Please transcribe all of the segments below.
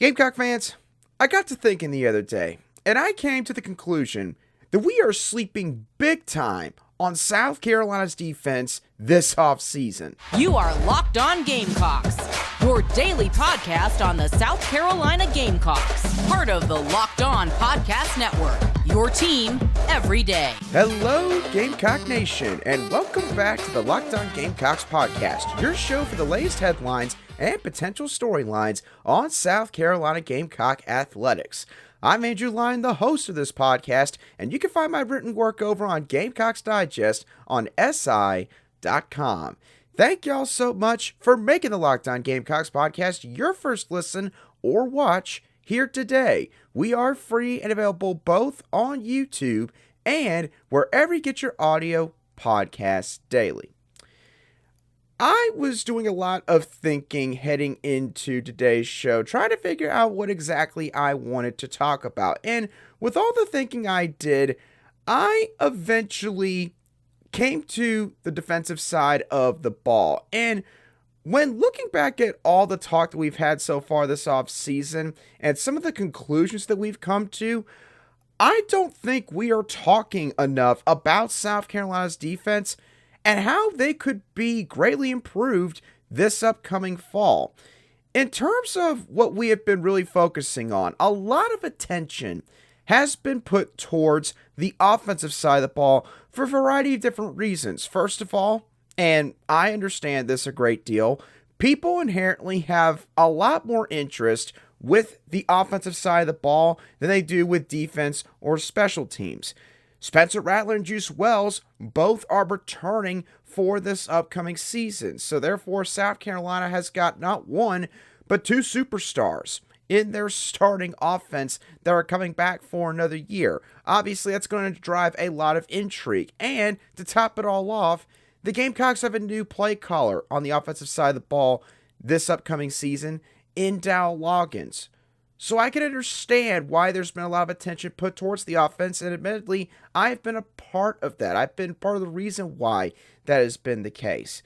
Gamecock fans, I got to thinking the other day, and I came to the conclusion that we are sleeping big time on South Carolina's defense this offseason. You are Locked On Gamecocks, your daily podcast on the South Carolina Gamecocks, part of the Locked On Podcast Network, your team every day. Hello, Gamecock Nation, and welcome back to the Locked On Gamecocks Podcast, your show for the latest headlines and potential storylines on South Carolina Gamecock athletics. I'm Andrew Lyon, the host of this podcast, and you can find my written work over on Gamecocks Digest on SI.com. Thank y'all so much for making the Locked On Gamecocks podcast your first listen or watch here today. We are free and available both on YouTube and wherever you get your audio podcasts daily. I was doing a lot of thinking heading into today's show, trying to figure out what exactly I wanted to talk about. And with all the thinking I did, I eventually came to the defensive side of the ball. And when looking back at all the talk that we've had so far this offseason and some of the conclusions that we've come to, I don't think we are talking enough about South Carolina's defense and how they could be greatly improved this upcoming fall. In terms of what we have been really focusing on, a lot of attention has been put towards the offensive side of the ball for a variety of different reasons. First of all, and I understand this a great deal, people inherently have a lot more interest with the offensive side of the ball than they do with defense or special teams. Spencer Rattler and Juice Wells both are returning for this upcoming season. So therefore, South Carolina has got not one, but two superstars in their starting offense that are coming back for another year. Obviously, that's going to drive a lot of intrigue. And to top it all off, the Gamecocks have a new play caller on the offensive side of the ball this upcoming season in Dow Loggins. So I can understand why there's been a lot of attention put towards the offense, and admittedly, I've been a part of that. I've been part of the reason why that has been the case.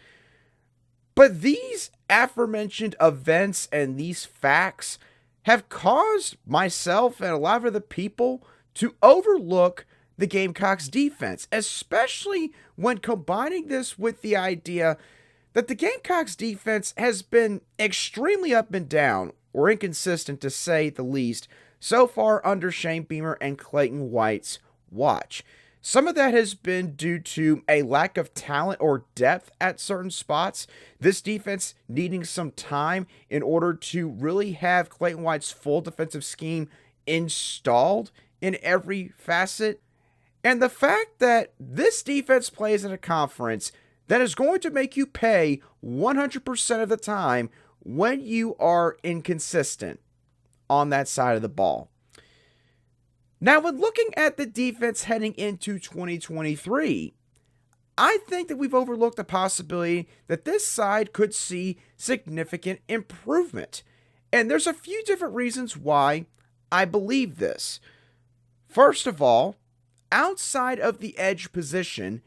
But these aforementioned events and these facts have caused myself and a lot of other people to overlook the Gamecocks defense, especially when combining this with the idea that the Gamecocks defense has been extremely up and down, or inconsistent to say the least, so far under Shane Beamer and Clayton White's watch. Some of that has been due to a lack of talent or depth at certain spots, this defense needing some time in order to really have Clayton White's full defensive scheme installed in every facet, and the fact that this defense plays in a conference that is going to make you pay 100% of the time when you are inconsistent on that side of the ball. Now, when looking at the defense heading into 2023, I think that we've overlooked the possibility that this side could see significant improvement. And there's a few different reasons why I believe this. First of all, outside of the edge position,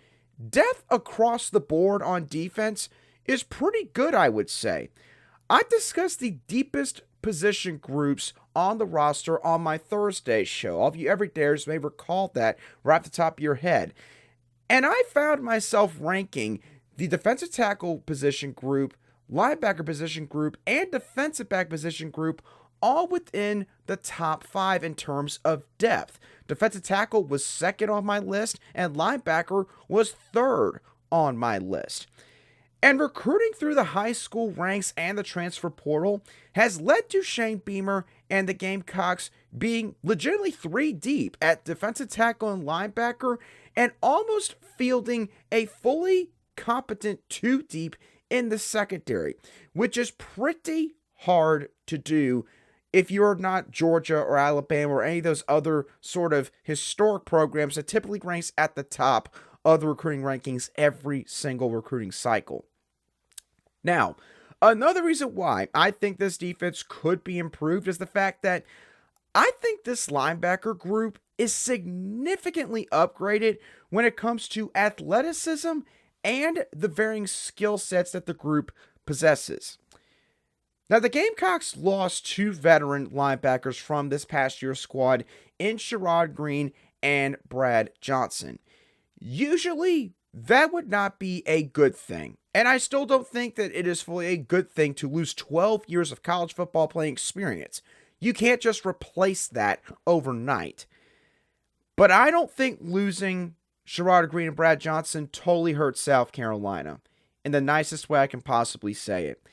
depth across the board on defense is pretty good, I would say. I discussed the deepest position groups on the roster on my Thursday show. All of you everydayers may recall that right off the top of your head. And I found myself ranking the defensive tackle position group, linebacker position group, and defensive back position group all within the top 5 in terms of depth. Defensive tackle was second on my list, and linebacker was third on my list. And recruiting through the high school ranks and the transfer portal has led to Shane Beamer and the Gamecocks being legitimately 3 deep at defensive tackle and linebacker, and almost fielding a fully competent 2 deep in the secondary, which is pretty hard to do if you're not Georgia or Alabama or any of those other sort of historic programs that typically ranks at the top of the recruiting rankings every single recruiting cycle. Now, another reason why I think this defense could be improved is the fact that I think this linebacker group is significantly upgraded when it comes to athleticism and the varying skill sets that the group possesses. Now, the Gamecocks lost 2 veteran linebackers from this past year's squad in Sherrod Green and Brad Johnson. Usually, that would not be a good thing. And I still don't think that it is fully a good thing to lose 12 years of college football playing experience. You can't just replace that overnight. But I don't think losing Sherrod Green and Brad Johnson totally hurt South Carolina in the nicest way I can possibly say it.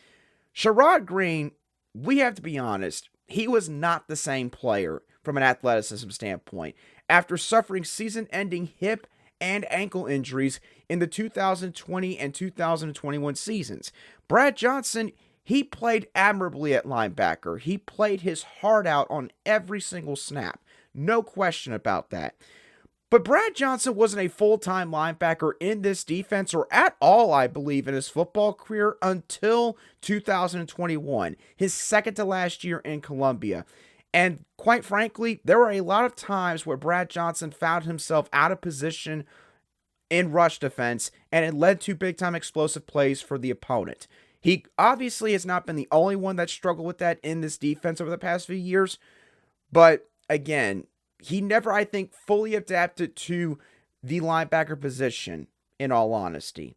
Sherrod Green, we have to be honest, he was not the same player from an athleticism standpoint after suffering season-ending hip and ankle injuries in the 2020 and 2021 seasons. Brad Johnson, he played admirably at linebacker. He played his heart out on every single snap. No question about that. But Brad Johnson wasn't a full-time linebacker in this defense or at all, I believe, in his football career until 2021, his second to last year in Columbia. And quite frankly, there were a lot of times where Brad Johnson found himself out of position in rush defense, and it led to big-time explosive plays for the opponent. He obviously has not been the only one that struggled with that in this defense over the past few years, but again, he never, I think, fully adapted to the linebacker position, in all honesty.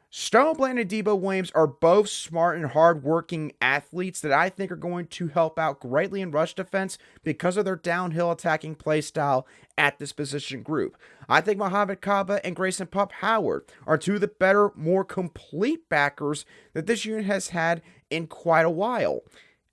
Stone Bland and Debo Williams are both smart and hard-working athletes that I think are going to help out greatly in rush defense because of their downhill attacking play style at this position group. I think Muhammad Kaba and Grayson Pup Howard are two of the better, more complete backers that this unit has had in quite a while.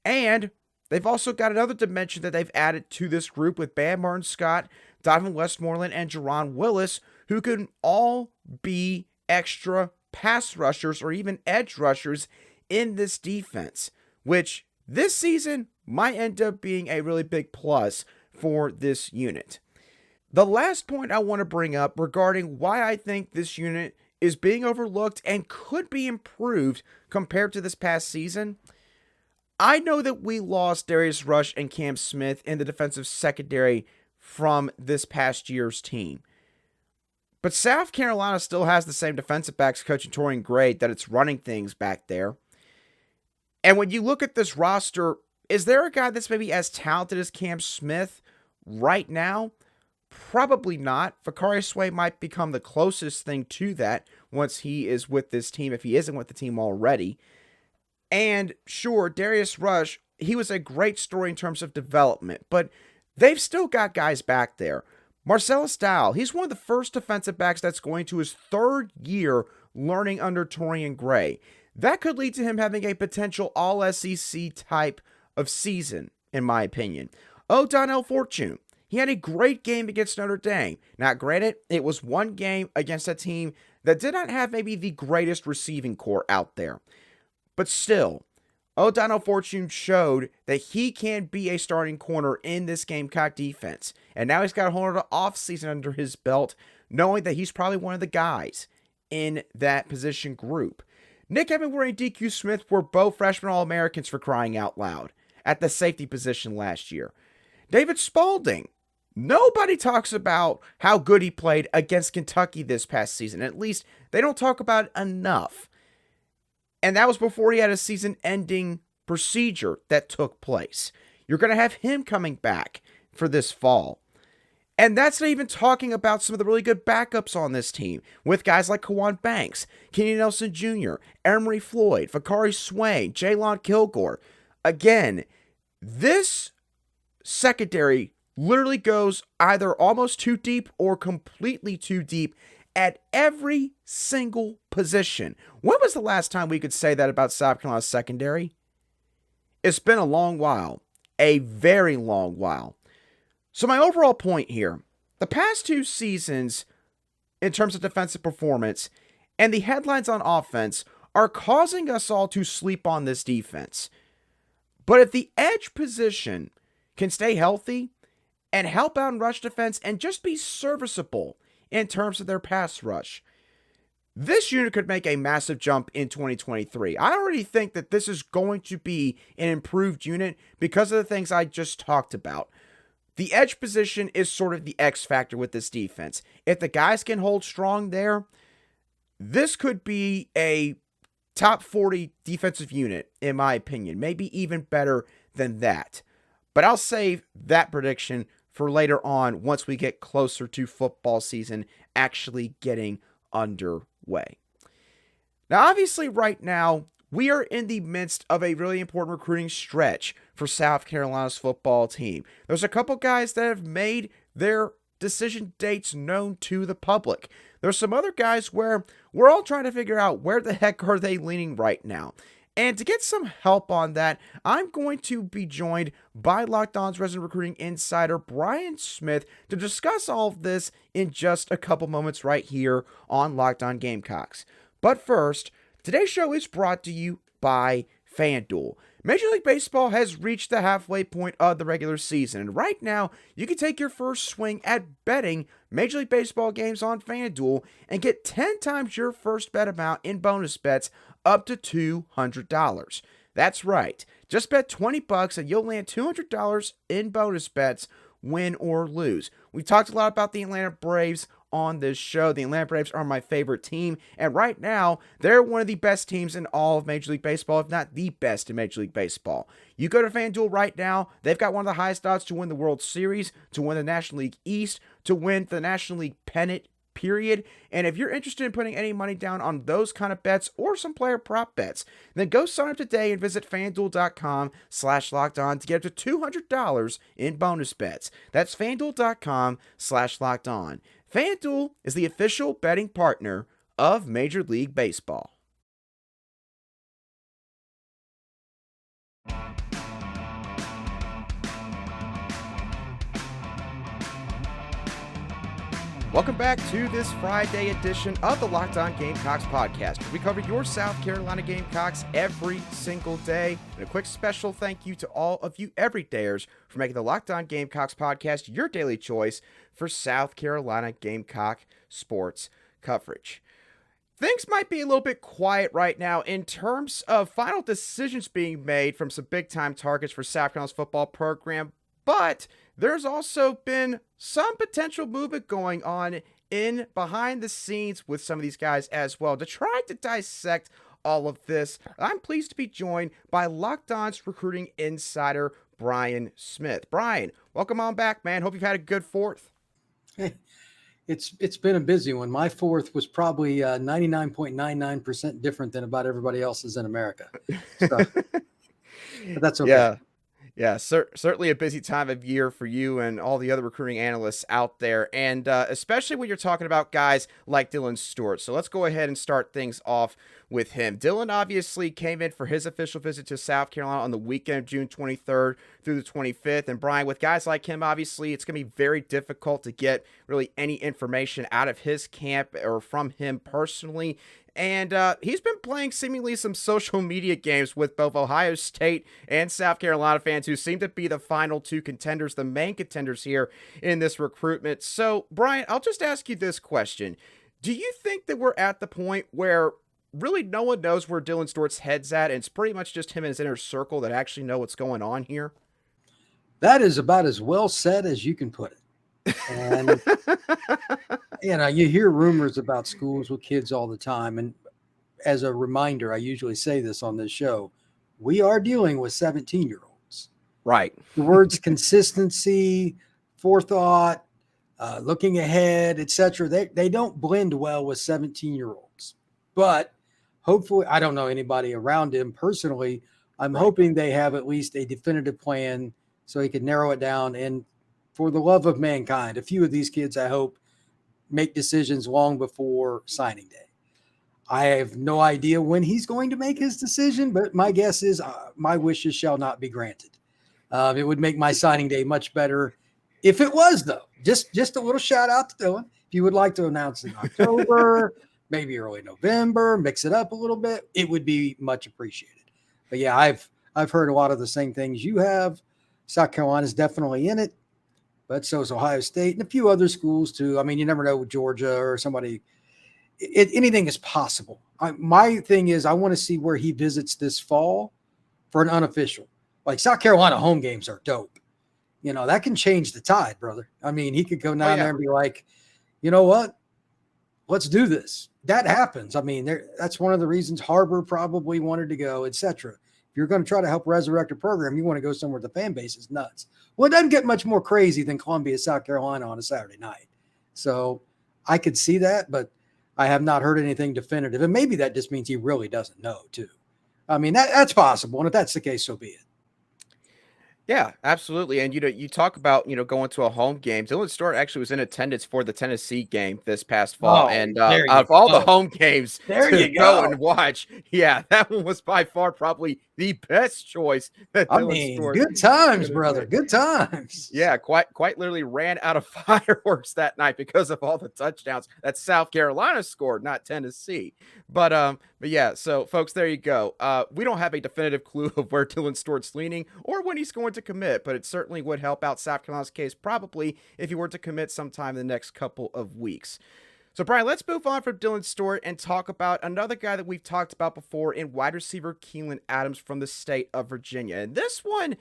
And they've also got another dimension that they've added to this group with Bam Martin-Scott, Donovan Westmoreland, and Jerron Willis, who can all be extra pass rushers or even edge rushers in this defense, which this season might end up being a really big plus for this unit. The last point I want to bring up regarding why I think this unit is being overlooked and could be improved compared to this past season. I know that we lost Darius Rush and Cam Smith in the defensive secondary from this past year's team. But South Carolina still has the same defensive backs coach in Torian Gray that it's running things back there. And when you look at this roster, is there a guy that's maybe as talented as Cam Smith right now? Probably not. Vakari Sway might become the closest thing to that once he is with this team, if he isn't with the team already. And sure, Darius Rush, he was a great story in terms of development, but they've still got guys back there. Marcellus Dowell, he's one of the first defensive backs that's going to his 3rd year learning under Torian Gray. That could lead to him having a potential all-SEC type of season, in my opinion. O'Donnell Fortune, he had a great game against Notre Dame. Now, granted, it was one game against a team that did not have maybe the greatest receiving core out there. But still, O'Donnell Fortune showed that he can be a starting corner in this Gamecock defense. And now he's got a whole other offseason under his belt, knowing that he's probably one of the guys in that position group. Nick Hemingway and DQ Smith were both freshman All-Americans for crying out loud at the safety position last year. David Spalding, nobody talks about how good he played against Kentucky this past season. At least they don't talk about it enough. And that was before he had a season-ending procedure that took place. You're going to have him coming back for this fall. And that's not even talking about some of the really good backups on this team, with guys like Kawan Banks, Kenny Nelson Jr., Emery Floyd, Vakari Swain, Jaylon Kilgore. Again, this secondary literally goes either almost too deep or completely too deep at every single position. When was the last time we could say that about South Carolina's secondary? It's been a long while. A very long while. So my overall point here, the past 2 seasons, in terms of defensive performance, and the headlines on offense are causing us all to sleep on this defense. But if the edge position can stay healthy and help out in rush defense and just be serviceable in terms of their pass rush, this unit could make a massive jump in 2023. I already think that this is going to be an improved unit because of the things I just talked about. The edge position is sort of the X factor with this defense. If the guys can hold strong there, this could be a top 40 defensive unit, in my opinion. Maybe even better than that. But I'll save that prediction for later on once we get closer to football season actually getting underway. Now, obviously, right now, we are in the midst of a really important recruiting stretch for South Carolina's football team. There's a couple guys that have made their decision dates known to the public. There's some other guys where we're all trying to figure out where the heck are they leaning right now. And to get some help on that, I'm going to be joined by Locked On's resident recruiting insider, Brian Smith, to discuss all of this in just a couple moments right here on Locked On Gamecocks. But first, today's show is brought to you by FanDuel. Major League Baseball has reached the halfway point of the regular season, and right now, you can take your first swing at betting Major League Baseball games on FanDuel and get 10 times your first bet amount in bonus bets up to $200. That's right. Just bet $20 and you'll land $200 in bonus bets, win or lose. We talked a lot about the Atlanta Braves on this show. The Atlanta Braves are my favorite team, and right now, they're one of the best teams in all of Major League Baseball, if not the best in Major League Baseball. You go to FanDuel right now, they've got one of the highest odds to win the World Series, to win the National League East, to win the National League pennant, period. And if you're interested in putting any money down on those kind of bets or some player prop bets, then go sign up today and visit FanDuel.com/lockedon to get up to $200 in bonus bets. That's FanDuel.com/lockedon. FanDuel is the official betting partner of Major League Baseball. Welcome back to this Friday edition of the Locked On Gamecocks Podcast, where we cover your South Carolina Gamecocks every single day. And a quick special thank you to all of you everydayers for making the Locked On Gamecocks Podcast your daily choice for South Carolina Gamecock sports coverage. Things might be a little bit quiet right now in terms of final decisions being made from some big-time targets for South Carolina's football program, but there's also been some potential movement going on in behind the scenes with some of these guys as well. To try to dissect all of this, I'm pleased to be joined by Locked On's recruiting insider, Brian Smith. Brian, welcome on back, man. Hope you've had a good fourth. Hey, it's been a busy one. My fourth was probably 99.99% different than about everybody else's in America. So, but that's okay. Yeah, certainly a busy time of year for you and all the other recruiting analysts out there, and especially when you're talking about guys like Dylan Stewart. So let's go ahead and start things off with him. Dylan obviously came in for his official visit to South Carolina on the weekend of June 23rd through the 25th. And Brian, with guys like him, obviously it's going to be very difficult to get really any information out of his camp or from him personally. And he's been playing seemingly some social media games with both Ohio State and South Carolina fans, who seem to be the final two contenders, the main contenders here in this recruitment. So, Brian, I'll just ask you this question. Do you think that we're at the point where really no one knows where Dylan Stewart's head's at, and it's pretty much just him and his inner circle that actually know what's going on here? That is about as well said as you can put it. And you hear rumors about schools with kids all the time. And as a reminder, I usually say this on this show, we are dealing with 17-year-olds. Right. The words consistency, forethought, looking ahead, etc., they don't blend well with 17-year-olds. But hopefully, I don't know anybody around him personally. I'm hoping they have at least a definitive plan so he can narrow it down. And for the love of mankind, a few of these kids, I hope, make decisions long before signing day. I have no idea when he's going to make his decision, but my guess is my wishes shall not be granted. It would make my signing day much better if it was, though. Just a little shout out to Dylan. If you would like to announce in October, maybe early November, mix it up a little bit, it would be much appreciated. But yeah, I've heard a lot of the same things you have. South Carolina's definitely in it, but so is Ohio State and a few other schools too. I mean, you never know with Georgia or somebody. Anything is possible. My thing is I want to see where he visits this fall for an unofficial. Like South Carolina home games are dope. That can change the tide, brother. I mean, he could go down there and be like, you know what? Let's do this. that happens. I mean, that's one of the reasons Harbor probably wanted to go, etc. If you're going to try to help resurrect a program, you want to go somewhere the fan base is nuts. Well, it doesn't get much more crazy than Columbia, South Carolina on a Saturday night. So I could see that, but I have not heard anything definitive. And maybe that just means he really doesn't know, too. I mean, that's possible. And if that's the case, so be it. Yeah, absolutely. And, you talk about, going to a home game. Dylan Stewart actually was in attendance for the Tennessee game this past fall. And out of all the home games to go and watch, that one was by far probably the best choice. Good times, brother. Good times. Yeah, quite literally ran out of fireworks that night because of all the touchdowns that South Carolina scored, not Tennessee. But yeah, so folks, there you go. We don't have a definitive clue of where Dylan Stewart's leaning or when he's going to commit, but it certainly would help out South Carolina's case probably if he were to commit sometime in the next couple of weeks. So, Brian, let's move on from Dylan Stewart and talk about another guy that we've talked about before in wide receiver Keelan Adams from the state of Virginia. And this one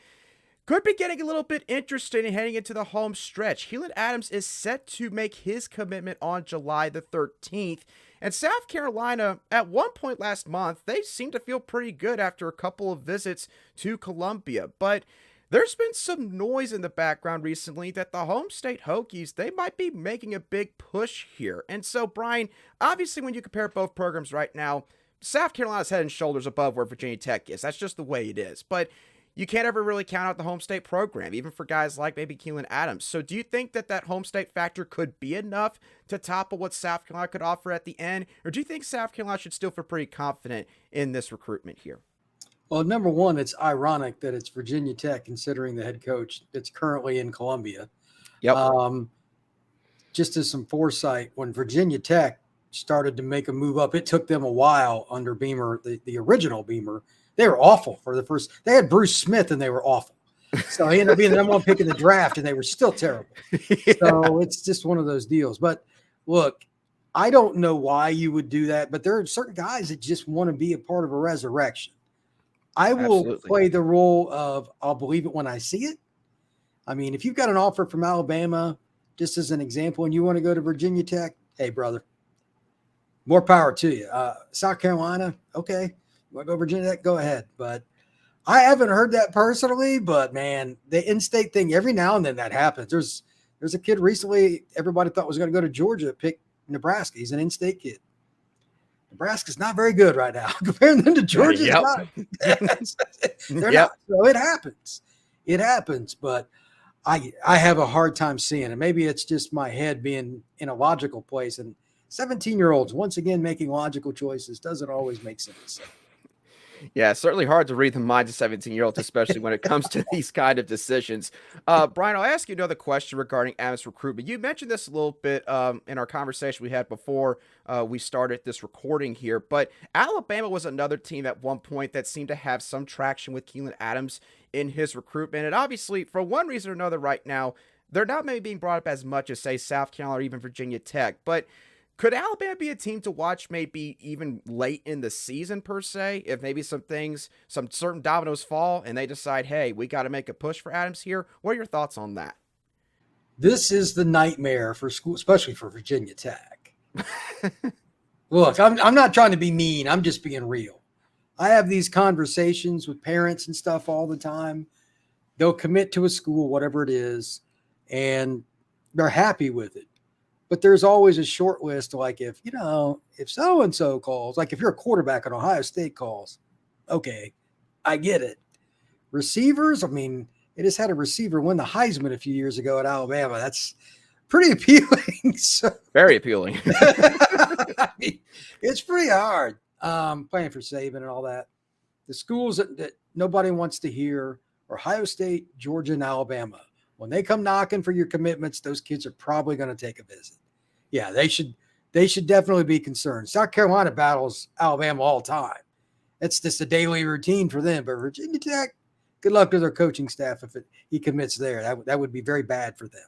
could be getting a little bit interesting and heading into the home stretch. Keelan Adams is set to make his commitment on July the 13th. And South Carolina, at one point last month, they seemed to feel pretty good after a couple of visits to Columbia. But there's been some noise in the background recently that the home state Hokies, they might be making a big push here. And so, Brian, obviously when you compare both programs right now, South Carolina's head and shoulders above where Virginia Tech is. That's just the way it is. But you can't ever really count out the home state program, even for guys like maybe Keelan Adams. So do you think that home state factor could be enough to topple what South Carolina could offer at the end? Or do you think South Carolina should still feel pretty confident in this recruitment here? Well, number one, it's ironic that it's Virginia Tech, considering the head coach that's currently in Columbia. Yep. Just as some foresight, when Virginia Tech started to make a move up, it took them a while under Beamer, the original Beamer. They were awful for the first. They had Bruce Smith, and they were awful. So he ended up being the number one pick in the draft, and they were still terrible. Yeah. So it's just one of those deals. But look, I don't know why you would do that, but there are certain guys that just want to be a part of a resurrection. I will play the role of I'll believe it when I see it. I mean, if you've got an offer from Alabama, just as an example, and you want to go to Virginia Tech, hey, brother, more power to you. South Carolina, okay. You want to go Virginia Tech? Go ahead. But I haven't heard that personally, but, man, the in-state thing, every now and then that happens. There's a kid recently everybody thought was going to go to Georgia, pick Nebraska. He's an in-state kid. Nebraska's not very good right now. Comparing them to Georgia, they're not. So it happens. It happens, but I have a hard time seeing it. Maybe it's just my head being in a logical place. And 17-year-olds, once again, making logical choices doesn't always make sense. Yeah, it's certainly hard to read the minds of 17-year-olds, especially when it comes to these kind of decisions. Brian, I'll ask you another question regarding Adams recruitment. You mentioned this a little bit in our conversation we had before we started this recording here, but Alabama was another team at one point that seemed to have some traction with Keelan Adams in his recruitment. And obviously, for one reason or another right now, they're not maybe being brought up as much as, say, South Carolina or even Virginia Tech. But could Alabama be a team to watch maybe even late in the season per se, if maybe some certain dominoes fall and they decide, hey, we got to make a push for Adams here? What are your thoughts on that? This is the nightmare for school, especially for Virginia Tech. Look, I'm not trying to be mean. I'm just being real. I have these conversations with parents and stuff all the time. They'll commit to a school, whatever it is, and they're happy with it. But there's always a short list, like if so-and-so calls, like if you're a quarterback on Ohio State calls, okay, I get it. Receivers, I mean, they just had a receiver win the Heisman a few years ago at Alabama. That's pretty appealing. Very appealing. I mean, it's pretty hard playing for Saban and all that. The schools that nobody wants to hear are Ohio State, Georgia, and Alabama. When they come knocking for your commitments, those kids are probably going to take a visit. Yeah, they should definitely be concerned. South Carolina battles Alabama all the time. It's just a daily routine for them. But Virginia Tech, good luck to their coaching staff if he commits there. That would be very bad for them.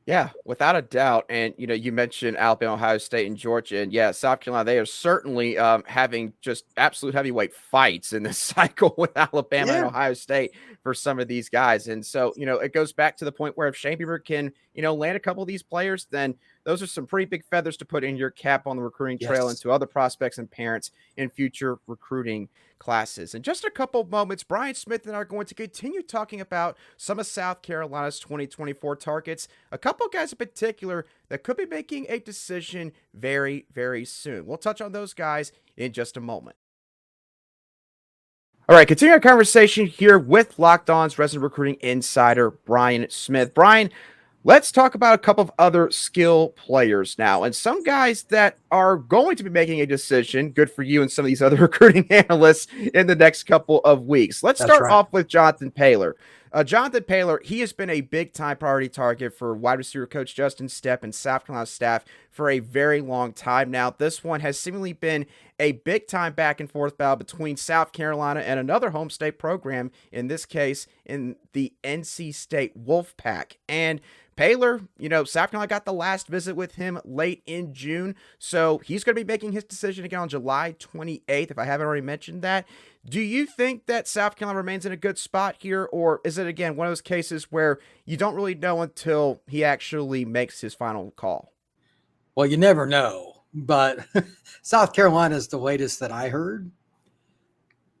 Yeah, without a doubt. And, you mentioned Alabama, Ohio State, and Georgia. And, yeah, South Carolina, they are certainly having just absolute heavyweight fights in this cycle with Alabama and Ohio State for some of these guys. And so, it goes back to the point where if Shane Beamer can, land a couple of these players, then those are some pretty big feathers to put in your cap on the recruiting trail and to other prospects and parents in future recruiting classes. In just a couple of moments, Brian Smith and I are going to continue talking about some of South Carolina's 2024 targets, a couple guys in particular that could be making a decision very, very soon. We'll touch on those guys in just a moment. All right, continuing our conversation here with Locked On's resident recruiting insider, Brian Smith. Brian, let's talk about a couple of other skill players now, and some guys that are going to be making a decision, good for you and some of these other recruiting analysts, in the next couple of weeks. Let's start off with Jonathan Paylor. Jonathan Paylor, he has been a big-time priority target for wide receiver coach Justin Stepp and South Carolina staff for a very long time now. This one has seemingly been a big-time back-and-forth battle between South Carolina and another home state program, in this case, in the NC State Wolfpack. And Paylor, South Carolina got the last visit with him late in June, so he's going to be making his decision again on July 28th, if I haven't already mentioned that. Do you think that South Carolina remains in a good spot here, or is it, again, one of those cases where you don't really know until he actually makes his final call? Well, you never know, but South Carolina is the latest that I heard.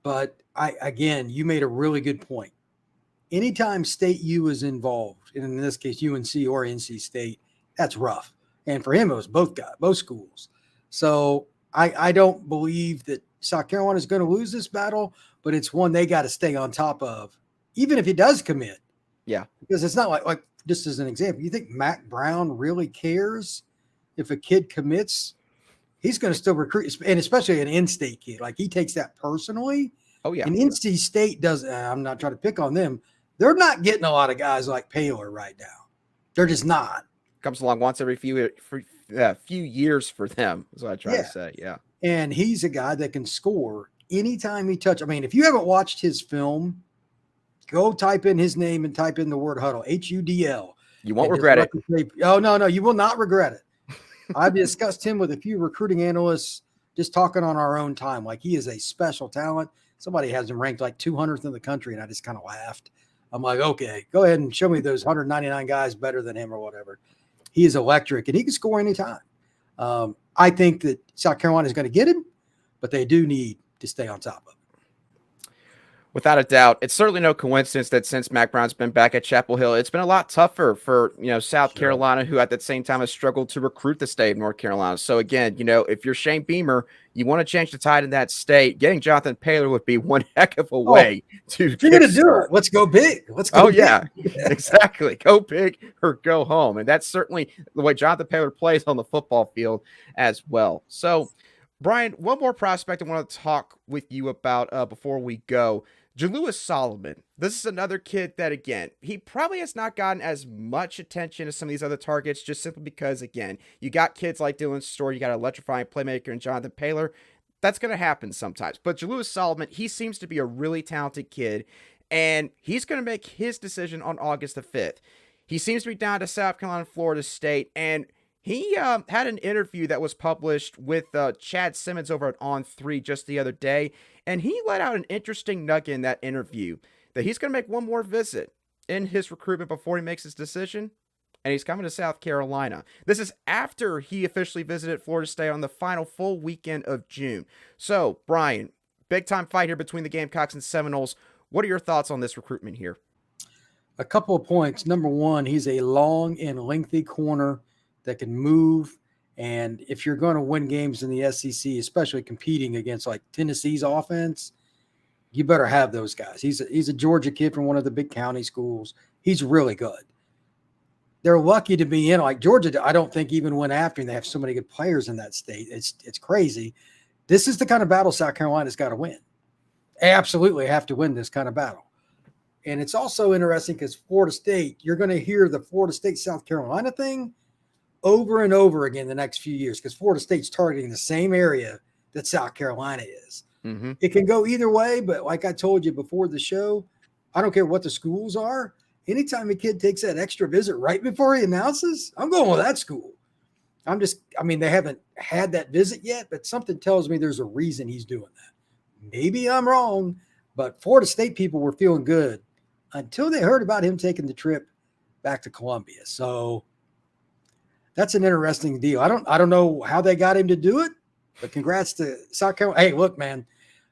But again, you made a really good point. Anytime State U is involved, and in this case UNC or NC State, that's rough. And for him, it was both schools. So I don't believe that South Carolina is going to lose this battle, but it's one they got to stay on top of, even if he does commit. Yeah. Because it's not like just as an example, you think Mac Brown really cares if a kid commits? He's going to still recruit, and especially an in-state kid. Like, he takes that personally. Oh, yeah. And NC State does, I'm not trying to pick on them. They're not getting a lot of guys like Paylor right now. They're just not. Comes along once every few years for them, is what I try to say. Yeah. And he's a guy that can score anytime he touches. I mean, if you haven't watched his film, go type in his name and type in the word huddle, HUDL. You won't regret it. Oh, no, you will not regret it. I've discussed him with a few recruiting analysts, just talking on our own time. Like, he is a special talent. Somebody has him ranked like 200th in the country, and I just kind of laughed. I'm like, okay, go ahead and show me those 199 guys better than him or whatever. He is electric, and he can score anytime. I think that South Carolina is going to get him, but they do need to stay on top of it. Without a doubt, it's certainly no coincidence that since Mac Brown's been back at Chapel Hill, it's been a lot tougher for, South Carolina, who at the same time has struggled to recruit the state of North Carolina. So again, if you're Shane Beamer, you want to change the tide in that state. Getting Jonathan Paylor would be one heck of a way to. If you're going to do it, let's go big. Let's go. Big. Yeah, exactly. Go big or go home, and that's certainly the way Jonathan Paylor plays on the football field as well. So, Brian, one more prospect I want to talk with you about before we go. Jalewis Solomon. This is another kid that, again, he probably has not gotten as much attention as some of these other targets, just simply because, again, you got kids like Dylan Stewart, you got an electrifying playmaker in Jonathan Paylor. That's going to happen sometimes. But Jalewis Solomon, he seems to be a really talented kid, and he's going to make his decision on August the 5th. He seems to be down to South Carolina, Florida State, and he had an interview that was published with Chad Simmons over at On3 just the other day, and he let out an interesting nugget in that interview that he's going to make one more visit in his recruitment before he makes his decision, and he's coming to South Carolina. This is after he officially visited Florida State on the final full weekend of June. So, Brian, big-time fight here between the Gamecocks and Seminoles. What are your thoughts on this recruitment here? A couple of points. Number one, he's a long and lengthy corner that can move. And if you're going to win games in the SEC, especially competing against like Tennessee's offense, you better have those guys. He's a Georgia kid from one of the big county schools. He's really good. They're lucky to be in. Like Georgia, I don't think even went after him. They have so many good players in that state. It's crazy. This is the kind of battle South Carolina's got to win. They absolutely have to win this kind of battle. And it's also interesting because Florida State, you're going to hear the Florida State-South Carolina thing over and over again the next few years because Florida State's targeting the same area that South Carolina is. Mm-hmm. It can go either way, but like I told you before the show, I don't care what the schools are. Anytime a kid takes that extra visit right before he announces, I'm going with that school. They haven't had that visit yet, but something tells me there's a reason he's doing that. Maybe I'm wrong, but Florida State people were feeling good until they heard about him taking the trip back to Columbia. So that's an interesting deal. I don't know how they got him to do it, but congrats to South Carolina. Hey, look, man,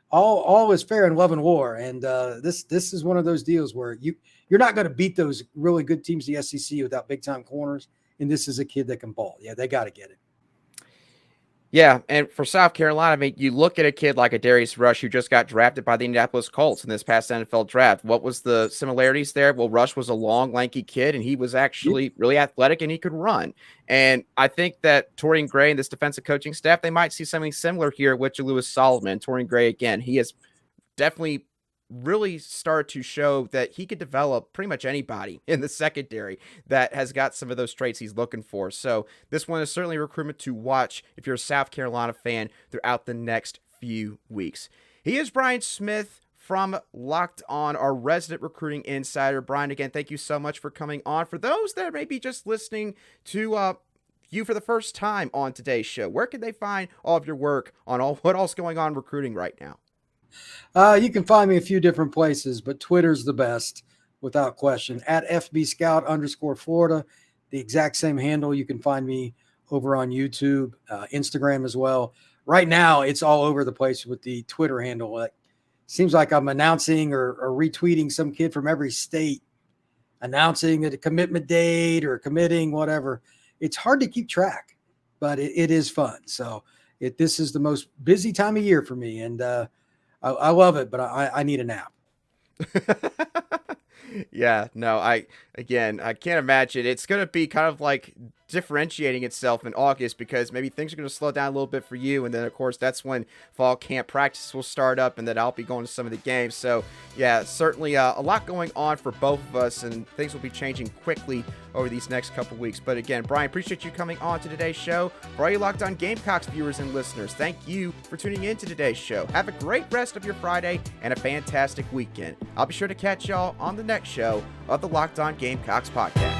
all is fair in love and war, and this is one of those deals where you're not going to beat those really good teams, the SEC, without big time corners. And this is a kid that can ball. Yeah, they got to get it. Yeah, and for South Carolina, I mean, you look at a kid like a Darius Rush who just got drafted by the Indianapolis Colts in this past NFL draft. What was the similarities there? Well, Rush was a long, lanky kid, and he was actually really athletic, and he could run. And I think that Torian Gray and this defensive coaching staff, they might see something similar here with Jalewis Solomon. Torian Gray, again, he has definitely really start to show that he could develop pretty much anybody in the secondary that has got some of those traits he's looking for. So this one is certainly a recruitment to watch if you're a South Carolina fan throughout the next few weeks. He is Brian Smith from Locked On, our resident recruiting insider. Brian, again, thank you so much for coming on. For those that may be just listening to you for the first time on today's show, where can they find all of your work on what all's going on recruiting right now? You can find me a few different places, but Twitter's the best without question. At FBScout_Florida, the exact same handle. You can find me over on YouTube, Instagram as well. Right now, it's all over the place with the Twitter handle. It seems like I'm announcing or retweeting some kid from every state, announcing a commitment date or committing, whatever. It's hard to keep track, but it is fun. So this is the most busy time of year for me, and I love it, but I need a nap. Yeah, no, I can't imagine. It's going to be kind of like differentiating itself in August because maybe things are going to slow down a little bit for you. And then, of course, that's when fall camp practice will start up and then I'll be going to some of the games. So, yeah, certainly a lot going on for both of us and things will be changing quickly over these next couple weeks. But again, Brian, appreciate you coming on to today's show. For all you Locked On Gamecocks viewers and listeners, thank you for tuning in to today's show. Have a great rest of your Friday and a fantastic weekend. I'll be sure to catch y'all on the next show of the Locked On Gamecocks podcast.